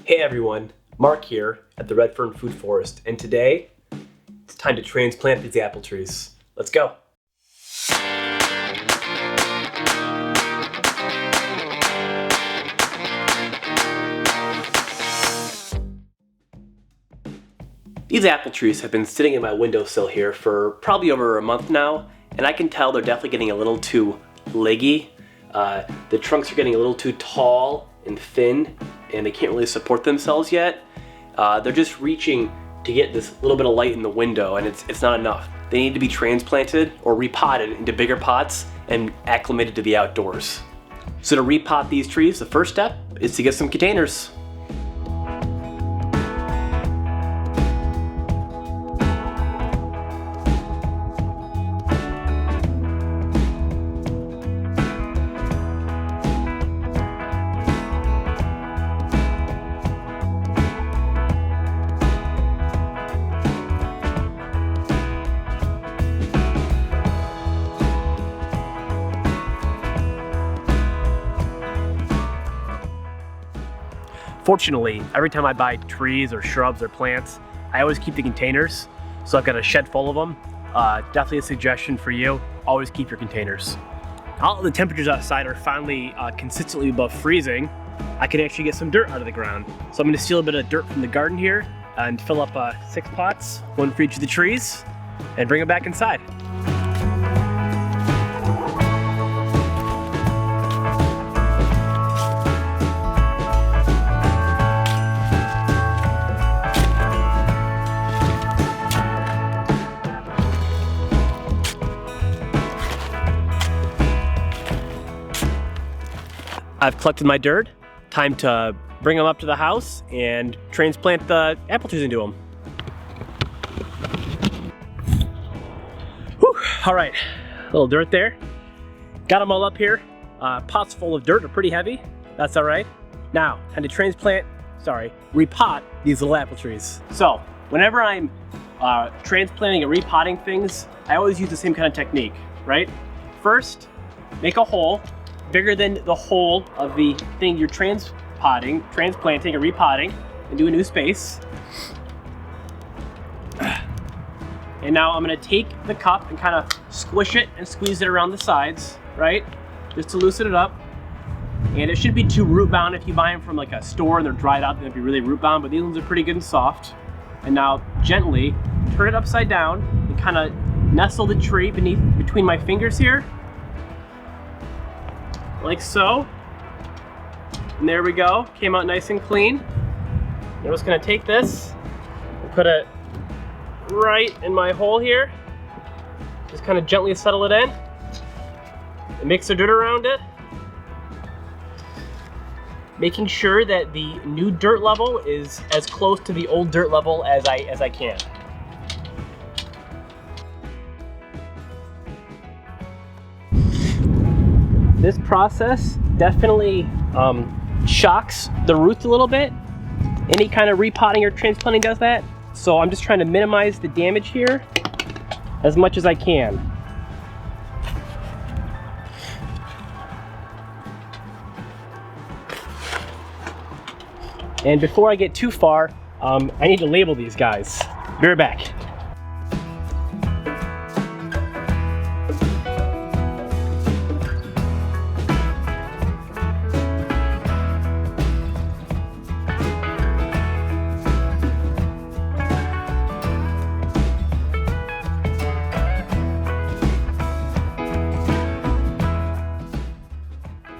Hey everyone, Mark here at the Redfern Food Forest, and today it's time to transplant these apple trees. Let's go. These apple trees have been sitting in my windowsill here for probably over a month now, and I can tell they're definitely getting a little too leggy. The trunks are getting a little too tall and thin, and they can't really support themselves yet. They're just reaching to get this little bit of light in the window, and it's not enough. They need to be transplanted or repotted into bigger pots and acclimated to the outdoors. So to repot these trees, the first step is to get some containers. Fortunately, every time I buy trees or shrubs or plants, I always keep the containers. So I've got a shed full of them. Definitely a suggestion for you, always keep your containers. All of the temperatures outside are finally consistently above freezing. I can actually get some dirt out of the ground. So I'm gonna steal a bit of dirt from the garden here and fill up 6 pots, one for each of the trees, and bring them back inside. I've collected my dirt. Time to bring them up to the house and transplant the apple trees into them. Whew. All right, a little dirt there. Got them all up here. Pots full of dirt are pretty heavy. That's all right. Now, time to repot these little apple trees. So, whenever I'm transplanting and repotting things, I always use the same kind of technique, right? First, make a hole bigger than the hole of the thing you're transplanting or repotting, and do a new space. And now I'm gonna take the cup and kind of squish it and squeeze it around the sides, right? Just to loosen it up. And it shouldn't be too root bound. If you buy them from like a store and they're dried out, they'll be really root bound, but these ones are pretty good and soft. And now gently turn it upside down and kind of nestle the tree between my fingers here. Like so. And there we go, came out nice and clean. I'm just gonna take this and put it right in my hole here. Just kind of gently settle it in and mix the dirt around it. Making sure that the new dirt level is as close to the old dirt level as I can. This process definitely shocks the roots a little bit. Any kind of repotting or transplanting does that. So I'm just trying to minimize the damage here as much as I can. And before I get too far, I need to label these guys. Be right back.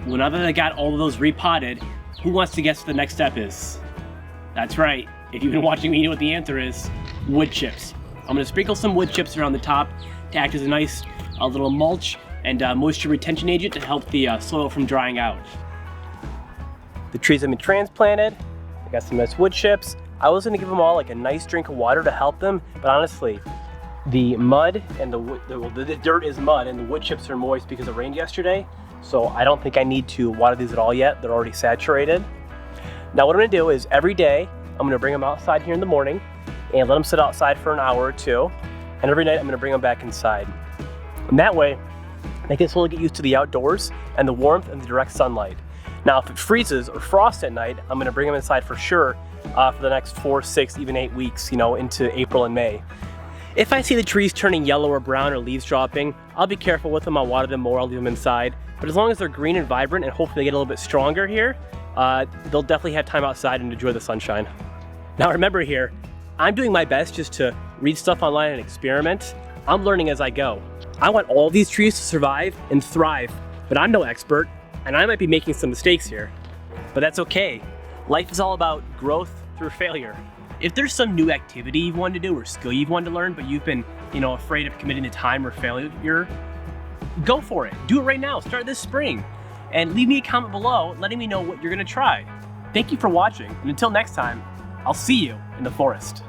Well, now that I got all of those repotted, who wants to guess what the next step is? That's right, if you've been watching me, you know what the answer is. Wood chips. I'm gonna sprinkle some wood chips around the top to act as a nice little mulch and moisture retention agent to help the soil from drying out. The trees have been transplanted. I got some nice wood chips. I was gonna give them all like a nice drink of water to help them, but honestly, the mud and the dirt is mud and the wood chips are moist because it rained yesterday. So I don't think I need to water these at all yet. They're already saturated. Now what I'm gonna do is every day, I'm gonna bring them outside here in the morning and let them sit outside for an hour or two. And every night I'm gonna bring them back inside. And that way, they can slowly get used to the outdoors and the warmth and the direct sunlight. Now, if it freezes or frosts at night, I'm gonna bring them inside for sure for the next 4, 6, even 8 weeks, you know, into April and May. If I see the trees turning yellow or brown or leaves dropping, I'll be careful with them. I'll water them more, I'll leave them inside. But as long as they're green and vibrant and hopefully they get a little bit stronger here, they'll definitely have time outside and enjoy the sunshine. Now remember here, I'm doing my best just to read stuff online and experiment. I'm learning as I go. I want all these trees to survive and thrive, but I'm no expert, and I might be making some mistakes here. But that's okay. Life is all about growth through failure. If there's some new activity you've wanted to do or skill you've wanted to learn, but you've been, afraid of committing to time or failure, go for it. Do it right now. Start this spring. And leave me a comment below letting me know what you're gonna try. Thank you for watching, and until next time, I'll see you in the forest.